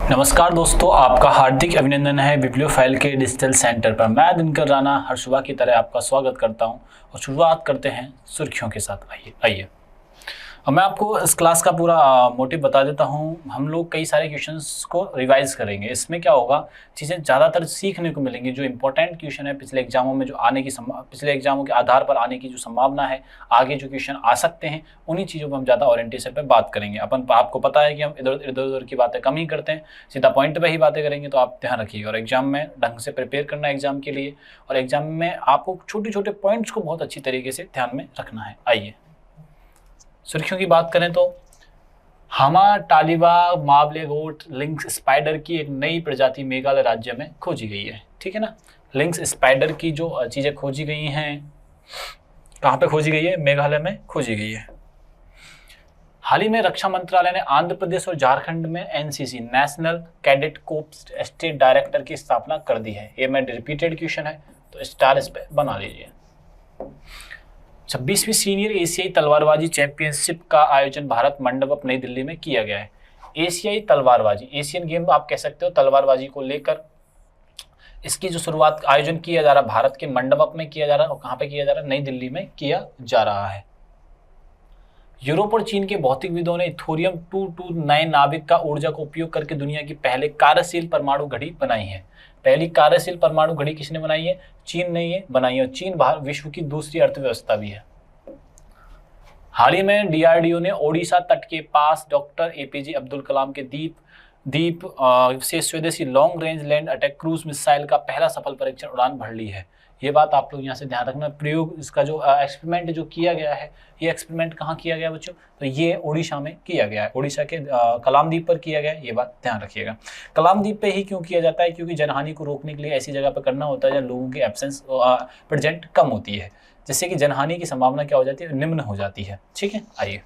नमस्कार दोस्तों, आपका हार्दिक अभिनंदन है बिब्लियोफाइल के डिजिटल सेंटर पर। मैं दिनकर राणा हर सुबह की तरह आपका स्वागत करता हूं और शुरुआत करते हैं सुर्खियों के साथ। आइए अब मैं आपको इस क्लास का पूरा मोटिव बता देता हूं। हम लोग कई सारे क्वेश्चंस को रिवाइज करेंगे। इसमें क्या होगा, चीज़ें ज़्यादातर सीखने को मिलेंगी। जो इंपॉर्टेंट क्वेश्चन है पिछले एग्जामों में, जो आने की पिछले एग्जामों के आधार पर आने की जो संभावना है, आगे जो क्वेश्चन आ सकते हैं, उन्हीं चीज़ों पर हम ज़्यादा ओरिएंटेशन पर बात करेंगे। आपको पता है कि हम इधर उधर की बातें कम ही करते हैं, सीधा पॉइंट पर ही बातें करेंगे। तो आप ध्यान रखिएगा और एग्जाम में ढंग से प्रिपेयर करना है एग्जाम के लिए। और एग्जाम में आपको छोटे छोटे पॉइंट्स को बहुत अच्छी तरीके से ध्यान में रखना है। आइए सुर्खियों की बात करें तो हामा टालिबा मावले गोट लिंक्स स्पाइडर की एक नई प्रजाति मेघालय राज्य में खोजी गई है। ठीक है ना, लिंक्स स्पाइडर की जो चीज़ें खोजी गई हैं, कहाँ पे खोजी गई है? मेघालय में खोजी गई है। हाल ही में रक्षा मंत्रालय ने आंध्र प्रदेश और झारखंड में NCC national cadet corpse state director की स्थापना कर दी है। ये मैं रिपीटेड क्वेश्चन है तो स्टार इस पे बना लीजिए। 26वीं सीनियर एशियाई तलवारबाजी चैंपियनशिप का आयोजन भारत मंडप नई दिल्ली में किया गया है। एशियाई तलवारबाजी, एशियन गेम आप कह सकते हो, तलवारबाजी को लेकर इसकी जो शुरुआत आयोजन किया जा रहा है भारत के मंडप में किया जा रहा है। और कहाँ पे किया जा रहा है? नई दिल्ली में किया जा रहा है। यूरोप और चीन के भौतिकविदों ने थोरियम 229 नाभिक का ऊर्जा का उपयोग करके दुनिया की पहले कार्यशील परमाणु घड़ी बनाई है। पहली कार्यशील परमाणु घड़ी किसने बनाई है? चीन ने ये बनाई है। और चीन विश्व की दूसरी अर्थव्यवस्था भी है। हाल ही में डीआरडीओ ने ओडिशा तट के पास डॉक्टर एपीजे अब्दुल कलाम के द्वीप से स्वदेशी long range land attack cruise missile का पहला सफल परीक्षण उड़ान भर ली है। ये बात आप लोग यहाँ से ध्यान रखना। प्रयोग, इसका जो एक्सपेरिमेंट जो किया गया है, ये एक्सपेरिमेंट कहाँ किया गया बच्चों? तो ये ओडिशा में किया गया है। ओडिशा के कलाम द्वीप पर किया गया है। ये बात ध्यान रखिएगा। कलाम द्वीप पे ही क्यों किया जाता है? क्योंकि जनहानि को रोकने के लिए ऐसी जगह पर करना होता है जहाँ लोगों की एब्सेंस प्रेजेंट कम होती है, जिससे कि जनहानि की संभावना क्या हो जाती है? निम्न हो जाती है। ठीक है, आइए।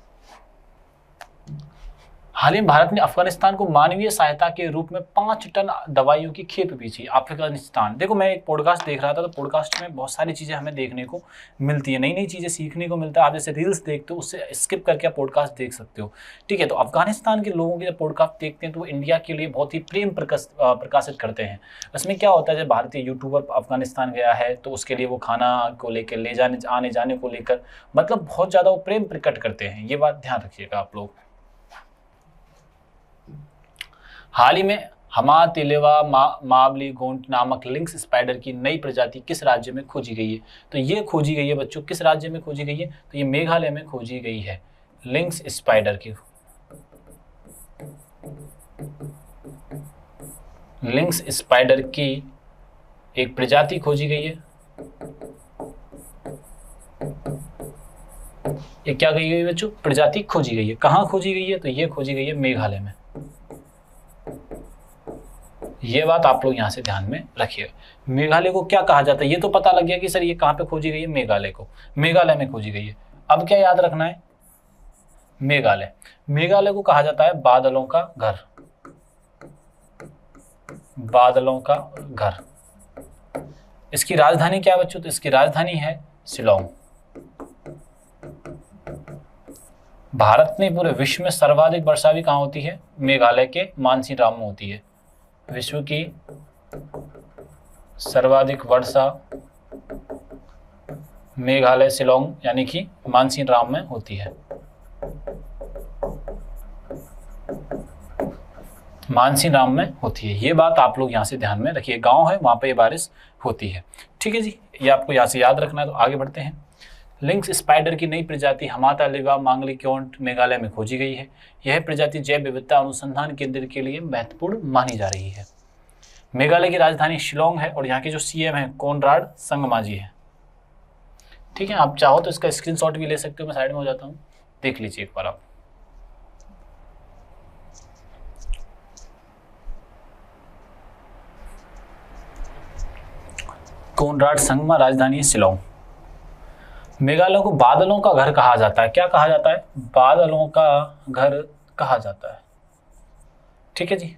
हाल ही में भारत ने अफगानिस्तान को मानवीय सहायता के रूप में 5 टन दवाइयों की खेप भेजी। अफगानिस्तान, देखो मैं एक पॉडकास्ट देख रहा था, तो पॉडकास्ट में बहुत सारी चीज़ें हमें देखने को मिलती है, नई नई चीज़ें सीखने को मिलता है। आप जैसे रील्स देखते हो, उससे स्किप करके आप पॉडकास्ट देख सकते हो। ठीक है, तो अफगानिस्तान के लोगों के जब पॉडकास्ट देखते हैं तो वो इंडिया के लिए बहुत ही प्रेम प्रकाशित करते हैं। उसमें क्या होता है, जब भारतीय यूट्यूबर अफगानिस्तान गया है तो उसके लिए वो खाना को लेकर, ले जाने आने जाने को लेकर, मतलब बहुत ज़्यादा वो प्रेम प्रकट करते हैं। ये बात ध्यान रखिएगा आप लोग। हाल ही में हमा तिलेवा मावली गोंट नामक लिंक्स स्पाइडर की नई प्रजाति किस राज्य में खोजी गई है? तो ये खोजी गई है बच्चों, किस राज्य में खोजी गई है? तो ये मेघालय में खोजी गई है। लिंक्स स्पाइडर की, लिंक्स स्पाइडर की एक प्रजाति खोजी गई है। ये क्या कही गई है बच्चों? प्रजाति खोजी गई है। कहाँ खोजी गई है? तो ये खोजी गई है मेघालय में। ये बात आप लोग यहाँ से ध्यान में रखिएगा। मेघालय को क्या कहा जाता है? ये तो पता लग गया कि सर ये कहाँ पे खोजी गई है? मेघालय को, मेघालय में खोजी गई है। अब क्या याद रखना है? मेघालय, मेघालय को कहा जाता है बादलों का घर, बादलों का घर। इसकी राजधानी क्या है बच्चों? तो इसकी राजधानी है शिलोंग। भारत में पूरे विश्व में सर्वाधिक वर्षा भी कहाँ होती है? मेघालय के मानसीनराम में होती है। विश्व की सर्वाधिक वर्षा मेघालय शिलोंग यानी कि मानसीनराम में होती है। मानसीनराम में होती है। ये बात आप लोग यहाँ से ध्यान में रखिए। गांव है वहाँ पे ये बारिश होती है। ठीक है जी, ये आपको यहाँ से याद रखना है। तो आगे बढ़ते हैं। लिंक्स स्पाइडर की नई प्रजाति हमातालिवा मांगलिक्योंट मेघालय में खोजी गई है। यह प्रजाति जैव विविधता अनुसंधान केंद्र के लिए महत्वपूर्ण मानी जा रही है। मेघालय की राजधानी शिलोंग है और यहाँ के जो सीएम है कोनराड संगमा जी है। ठीक है, आप चाहो तो इसका स्क्रीनशॉट भी ले सकते हो, मैं साइड में हो जाता हूँ, देख लीजिए एक बार आप। कोनराड संगमा, राजधानी शिलोंग। मेघालय को बादलों का घर कहा जाता है। क्या कहा जाता है? बादलों का घर कहा जाता है। ठीक है जी।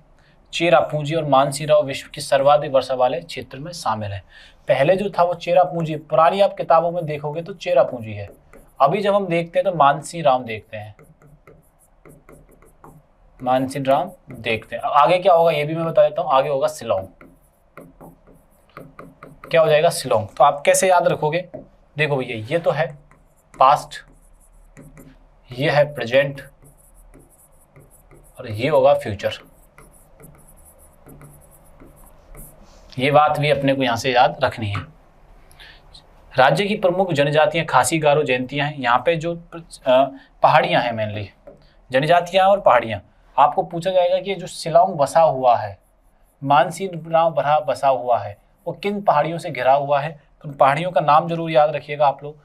चेरापूंजी और मानसीनराम विश्व की सर्वाधिक वर्षा वाले क्षेत्र में शामिल है। पहले जो था वो चेरापूंजी, पुरानी आप किताबों में देखोगे तो चेरापूंजी है। अभी जब हम देखते हैं तो मानसीनराम देखते हैं। मानसीराम देखते हैं। आगे क्या होगा ये भी मैं बता देता हूँ, आगे होगा शिलोंग। क्या हो जाएगा? शिलोंग। तो आप कैसे याद रखोगे? देखो भैया, ये तो है पास्ट, ये है प्रेजेंट, और ये होगा फ्यूचर। ये बात भी अपने को यहां से याद रखनी है। राज्य की प्रमुख जनजातियां खासी, गारो, जयंतियां हैं। यहाँ पे जो पहाड़ियां हैं, मेनली जनजातियां और पहाड़ियां। आपको पूछा जाएगा कि जो शिलोंग बसा हुआ है, मानसीराम बसा हुआ है, वो किन पहाड़ियों से घिरा हुआ है? तो पहाड़ियों का नाम जरूर याद रखिएगा आप लोग।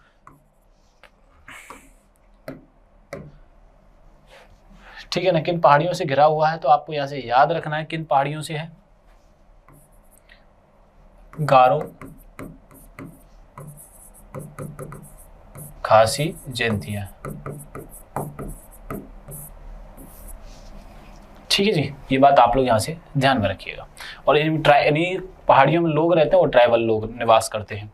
ठीक है ना, किन पहाड़ियों से घिरा हुआ है? तो आपको यहाँ से याद रखना है किन पहाड़ियों से है। गारो, खासी, जयंतियां। ठीक है जी, ये बात आप लोग यहाँ से ध्यान में रखिएगा। और इन पहाड़ियों में लोग रहते हैं, वो ट्राइबल लोग निवास करते हैं।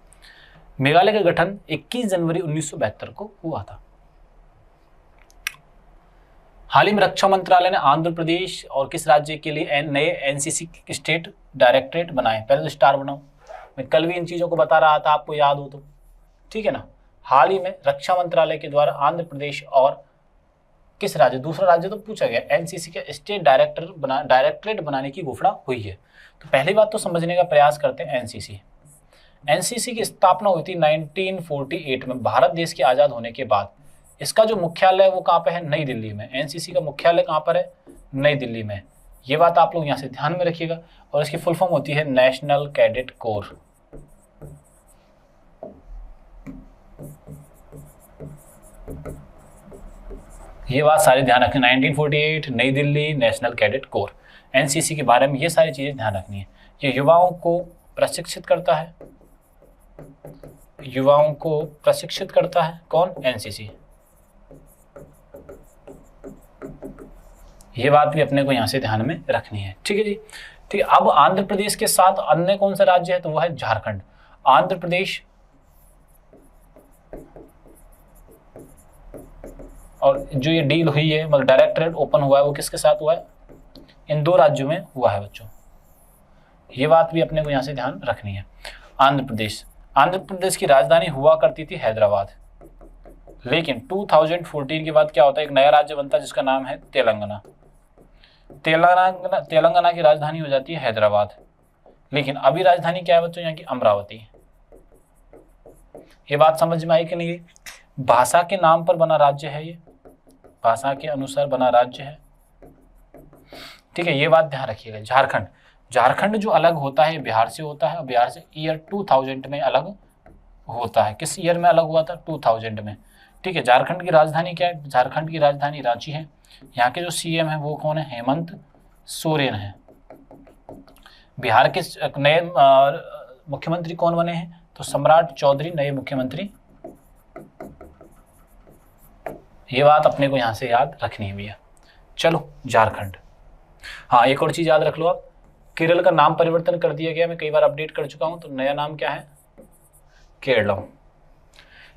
मेघालय का गठन 21 जनवरी 1972 को हुआ था। हाल ही में रक्षा मंत्रालय ने आंध्र प्रदेश और किस राज्य के लिए नए एनसीसी स्टेट डायरेक्टरेट बनाए? पहले तो स्टार बनाओ, मैं कल भी इन चीजों को बता रहा था, आपको याद हो तो। ठीक है ना, हाल ही में रक्षा मंत्रालय के द्वारा आंध्र प्रदेश और किस राज्य, दूसरा राज्य तो पूछा गया, एनसीसी के स्टेट डायरेक्टरेट बनाने की घोषणा हुई है। तो पहली बात तो समझने का प्रयास करते हैं। एनसीसी की स्थापना हुई थी 1948 में, भारत देश के आजाद होने के बाद। इसका जो मुख्यालय है वो कहाँ पे है? नई दिल्ली में। एनसीसी का मुख्यालय कहाँ पर है? नई दिल्ली में। ये बात आप लोग यहाँ से ध्यान में रखिएगा। और इसकी फुल फॉर्म होती है नेशनल कैडेट कोर। ये बात सारी ध्यान रखनी, 1948, नई Delhi, national cadet corps, NCC के बारे में ये सारी चीजें ध्यान रखनी है। ये युवाओं को प्रशिक्षित करता है, युवाओं को प्रशिक्षित करता है कौन? एनसीसी। ये बात भी अपने को यहां से ध्यान में रखनी है। ठीक है जी, ठीक है। अब आंध्र प्रदेश के साथ अन्य कौन सा राज्य है? तो वो है झारखंड। आंध्र प्रदेश और जो ये डील हुई है, मतलब डायरेक्टरेट ओपन हुआ है, वो किसके साथ हुआ है? इन दो राज्यों में हुआ है बच्चों। ये बात भी अपने को यहाँ से ध्यान रखनी है। आंध्र प्रदेश की राजधानी हुआ करती थी हैदराबाद, लेकिन 2014 के बाद क्या होता है? एक नया राज्य बनता है जिसका नाम है तेलंगाना। तेलंगाना की राजधानी हो जाती है हैदराबाद, लेकिन अभी राजधानी क्या है बच्चों? यहाँ की अमरावती। ये बात समझ में आई कि नहीं? भाषा के नाम पर बना राज्य है, ये भाषा के अनुसार बना राज्य है। ठीक है, ये बात ध्यान रखिएगा। झारखंड जो अलग होता है बिहार से होता है, और बिहार से ईयर 2000 में अलग होता है। किस ईयर में अलग हुआ था? 2000 में। ठीक है, झारखंड की राजधानी क्या है? झारखंड की राजधानी रांची है। यहाँ के जो सीएम है वो कौन है? हेमंत सोरेन है। बिहार के नए मुख्यमंत्री कौन बने हैं? तो सम्राट चौधरी नए मुख्यमंत्री। ये बात अपने को यहाँ से याद रखनी है भैया। चलो, झारखंड। हाँ, एक और चीज याद रख लो आप, केरल का नाम परिवर्तन कर दिया गया, मैं कई बार अपडेट कर चुका हूं। तो नया नाम क्या है? केरलम।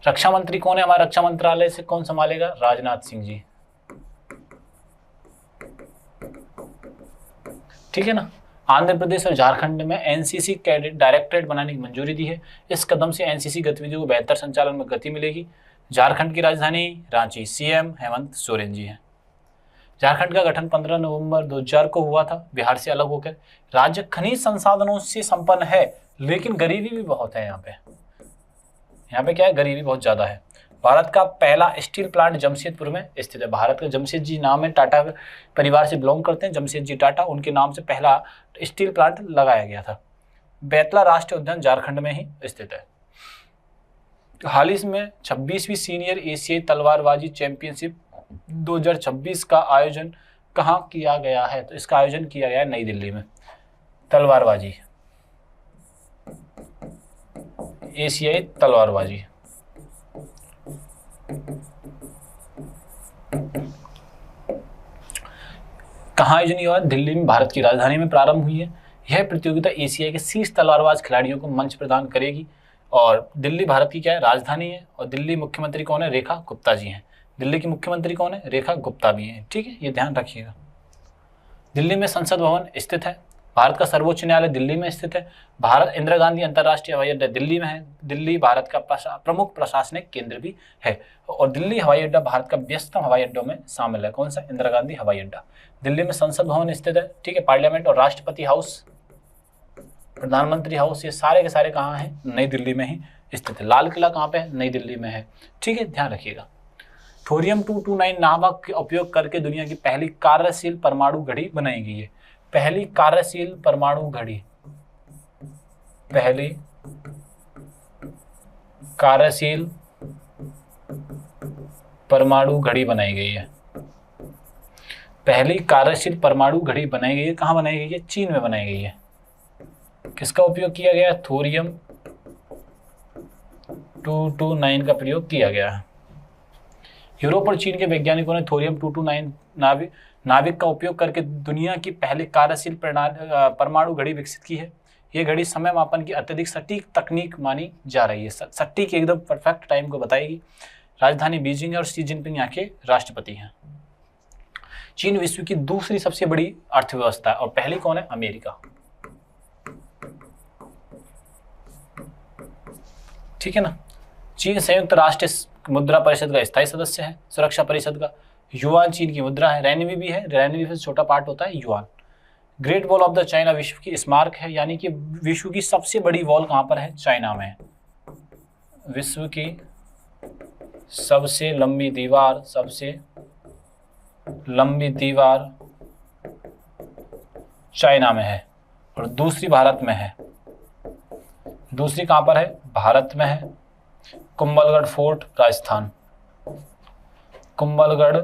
रक्षा मंत्री कौन है? हमारा रक्षा मंत्रालय से कौन संभालेगा? राजनाथ सिंह जी। ठीक है ना। आंध्र प्रदेश और झारखंड में एनसीसी कैडेट डायरेक्टरेट बनाने की मंजूरी दी है। इस कदम से एनसीसी गतिविधियों को बेहतर संचालन में गति मिलेगी। झारखंड की राजधानी रांची, सीएम हेमंत सोरेन जी हैं। झारखंड का गठन 15 नवंबर 2000 को हुआ था, बिहार से अलग होकर। राज्य खनिज संसाधनों से संपन्न है, लेकिन गरीबी भी बहुत है यहाँ पे क्या है? गरीबी बहुत ज्यादा है। भारत का पहला स्टील प्लांट जमशेदपुर में स्थित है। भारत का जमशेद जी नाम है, टाटा परिवार से बिलोंग करते हैं, जमशेद जी टाटा, उनके नाम से पहला स्टील प्लांट लगाया गया था। बेतला राष्ट्रीय उद्यान झारखंड में ही स्थित है। हाल ही में 26वीं सीनियर एशियाई तलवारबाजी चैंपियनशिप 2026 का आयोजन कहाँ किया गया है? तो इसका आयोजन किया गया है नई दिल्ली में। तलवारबाजी, एशियाई तलवारबाजी। कहाँ आयोजन हुआ? दिल्ली में, भारत की राजधानी में प्रारंभ हुई है। यह प्रतियोगिता एशिया के शीर्ष तलवारबाज खिलाड़ियों को मंच प्रदान करेगी। और दिल्ली भारत की क्या है? राजधानी है। और दिल्ली मुख्यमंत्री कौन है? रेखा गुप्ता जी हैं। दिल्ली की मुख्यमंत्री कौन है? रेखा गुप्ता भी हैं। ठीक है, ये ध्यान रखिएगा। दिल्ली में संसद भवन स्थित है। भारत का सर्वोच्च न्यायालय दिल्ली में स्थित है। भारत इंदिरा गांधी अंतर्राष्ट्रीय हवाई अड्डा दिल्ली में है। दिल्ली भारत का प्रमुख प्रशासनिक केंद्र भी है और दिल्ली हवाई अड्डा भारत का व्यस्ततम हवाई अड्डों में शामिल है। कौन सा? इंदिरा गांधी हवाई अड्डा। दिल्ली में संसद भवन स्थित है, ठीक है। पार्लियामेंट और राष्ट्रपति हाउस, प्रधानमंत्री हाउस, ये सारे के सारे कहाँ हैं? नई दिल्ली में ही स्थित है। लाल किला कहाँ पे है? नई दिल्ली में है, ठीक है, ध्यान रखिएगा। थोरियम 229 नाभिक का उपयोग करके दुनिया की पहली कार्यशील परमाणु घड़ी बनाई गई है। पहली कार्यशील परमाणु घड़ी, पहली कार्यशील परमाणु घड़ी बनाई गई है। पहली कार्यशील परमाणु घड़ी बनाई गई है। कहाँ बनाई गई है? चीन में बनाई गई है। किसका उपयोग किया गया? थोरियम 229 का प्रयोग किया गया है। यूरोप और चीन के वैज्ञानिकों ने थोरियम 229 नाभिक का उपयोग करके दुनिया की पहली कार्यशील परमाणु घड़ी विकसित की है। ये घड़ी समय मापन की अत्यधिक सटीक तकनीक मानी जा रही है। सटीक, एकदम परफेक्ट टाइम को बताएगी। राजधानी बीजिंग है और शी जिनपिंग यहाँ के राष्ट्रपति हैं। चीन विश्व की दूसरी सबसे बड़ी अर्थव्यवस्था है और पहली कौन है? अमेरिका, ठीक है ना। चीन संयुक्त राष्ट्र मुद्रा परिषद का स्थायी सदस्य है, सुरक्षा परिषद का। युआन चीन की मुद्रा है। रेनवी भी है, रेनवी से छोटा पार्ट होता है yuan. Great wall of the China विश्व की स्मारक है, यानी कि विश्व की सबसे बड़ी वॉल कहाँ पर है? चाइना में है। विश्व की सबसे लंबी दीवार, सबसे लंबी दीवार चाइना में है और दूसरी भारत में है। दूसरी कहाँ पर है? भारत में है। कुंभलगढ़ फोर्ट, राजस्थान। कुंभलगढ़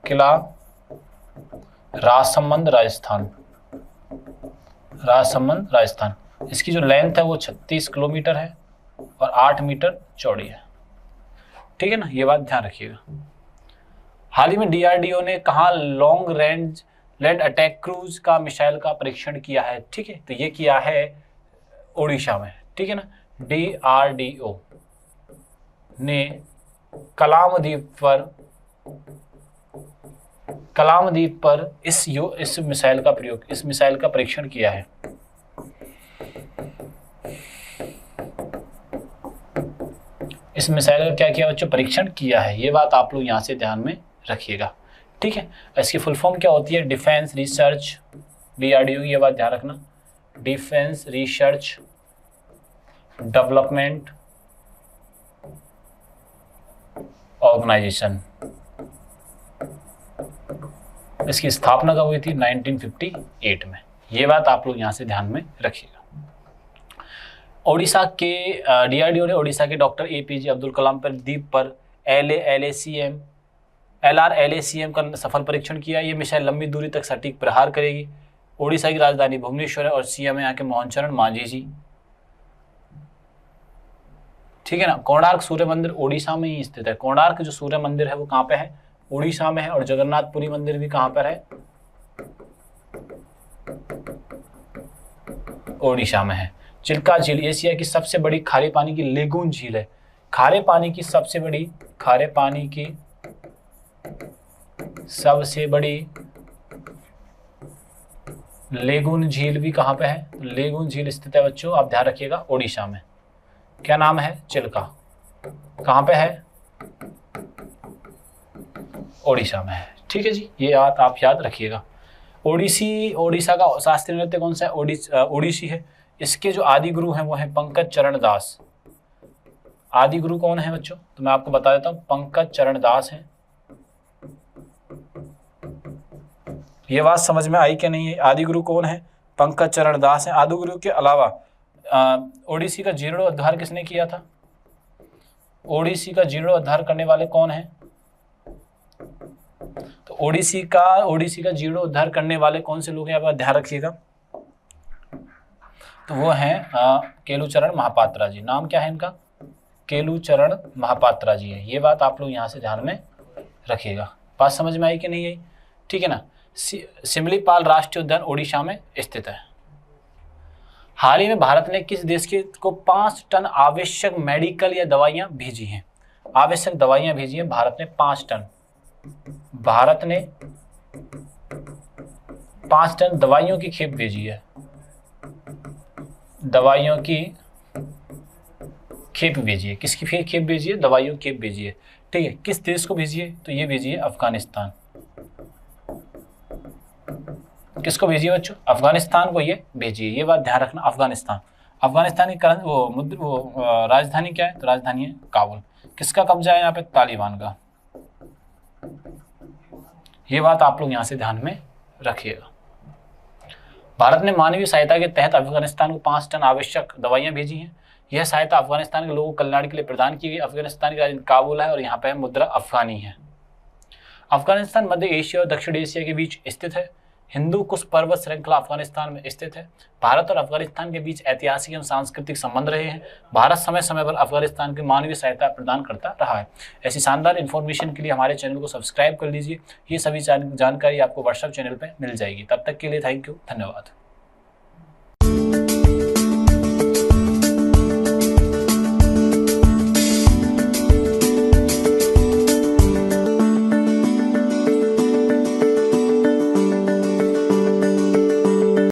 किला, राजसमंद, राजस्थान। राजसमंद, राजस्थान। इसकी जो लेंथ है वो 36 किलोमीटर है और 8 मीटर चौड़ी है, ठीक है ना। ये बात ध्यान रखिएगा। हाल ही में डीआरडीओ ने कहाँ long range land attack cruise का मिसाइल का परीक्षण किया है, ठीक है। तो ये किया है ओडिशा में, ठीक है ना। डीआरडीओ ने कलामद्वीप पर इस मिसाइल का प्रयोग, इस मिसाइल का परीक्षण किया है। इस मिसाइल का क्या किया बच्चों? परीक्षण किया है। ये बात आप लोग यहाँ से ध्यान में रखिएगा, ठीक है। इसकी फुल फॉर्म क्या होती है? डिफेंस रिसर्च, डीआरडीओ, ये बात ध्यान रखना। Defence research development organisation. इसकी स्थापना कब हुई थी? 1958 में। ये बात आप लोग यहाँ से ध्यान में रखिएगा। ओडिशा के डीआरडीओ ने ओडिशा के डॉक्टर एपीजे अब्दुल कलाम पर द्वीप पर LRLACM का सफल परीक्षण किया। ये मिसाइल लंबी दूरी तक सटीक प्रहार करेगी। ओडिशा की राजधानी भुवनेश्वर है और सीएम है यहाँ के मोहन चरण मांझी जी, ठीक है ना। कोणार्क सूर्य मंदिर ओडिशा में ही स्थित है। कोणार्क जो सूर्य मंदिर है वो कहाँ पे है? ओडिशा में है। और जगन्नाथपुरी मंदिर भी कहाँ पर है? ओडिशा में है। चिल्का झील एशिया की सबसे बड़ी खारे पानी की लेगून झील है। खारे पानी की सबसे बड़ी लेगून झील भी कहाँ पे है? लेगून झील स्थित है बच्चों, आप ध्यान रखिएगा, ओडिशा में। क्या नाम है? चिल्का। कहाँ पे है? ओडिशा में है, ठीक है जी। ये बात आप याद रखिएगा। ओडिशा का शास्त्रीय नृत्य कौन सा है? ओडिसी है। इसके जो आदि गुरु हैं वो हैं पंकज चरण दास। आदि गुरु कौन है बच्चों? तो मैं आपको बता देता हूँ, पंकज चरण दास है। ये बात समझ में आई कि नहीं है? आदि गुरु कौन है? पंकज चरण दास है। आदि गुरु के अलावा ओडिसी का जीर्णोद्धार किसने किया था? ओडिसी का जीर्णोद्धार करने वाले कौन हैं? तो ओडिसी का जीर्णोद्धार करने वाले कौन से लोग हैं? आप ध्यान रखिएगा। तो वो हैं केलुचरण महापात्रा जी। नाम क्या है इनका? केलुचरण महापात्रा जी है। ये बात आप लोग यहाँ से ध्यान में रखिएगा। बात समझ में आई कि नहीं आई? ठीक है ना। सिमलीपाल राष्ट्रीय उद्यान ओडिशा में स्थित है। हाल ही में भारत ने किस देश को 5 टन आवश्यक मेडिकल या दवाइयां भेजी हैं? आवश्यक दवाइयां भेजी हैं भारत ने 5 टन। भारत ने 5 टन दवाइयों की खेप भेजी है, दवाइयों की खेप भेजी है। किसकी खेप भेजी है? दवाइयों की खेप भेजी है। ठीक है, किस देश को भेजी है? तो ये भेजी है अफगानिस्तान। किसको भेजी है बच्चों? अफगानिस्तान को ये भेजी है। ये बात ध्यान रखना, अफगानिस्तान। अफगानिस्तान की राजधानी क्या है? तो राजधानी है काबुल। किसका कब्जा है यहाँ पे? तालिबान का। ये बात आप लोग यहाँ से ध्यान में रखिएगा। भारत ने मानवीय सहायता के तहत अफगानिस्तान को 5 टन आवश्यक दवाइयां भेजी हैं। यह सहायता अफगानिस्तान के लोगों को कल्याण के लिए प्रदान की गई। अफगानिस्तान की राजधानी काबुल है और यहाँ पे मुद्रा अफगानी है। अफगानिस्तान मध्य एशिया और दक्षिण एशिया के बीच स्थित है। हिंदू कुश पर्वत श्रृंखला अफगानिस्तान में स्थित है। भारत और अफगानिस्तान के बीच ऐतिहासिक एवं सांस्कृतिक संबंध रहे हैं। भारत समय समय पर अफगानिस्तान की मानवीय सहायता प्रदान करता रहा है। ऐसी शानदार इन्फॉर्मेशन के लिए हमारे चैनल को सब्सक्राइब कर लीजिए। ये सभी जानकारी आपको व्हाट्सएप चैनल पर मिल जाएगी। तब तक के लिए थैंक यू, धन्यवाद।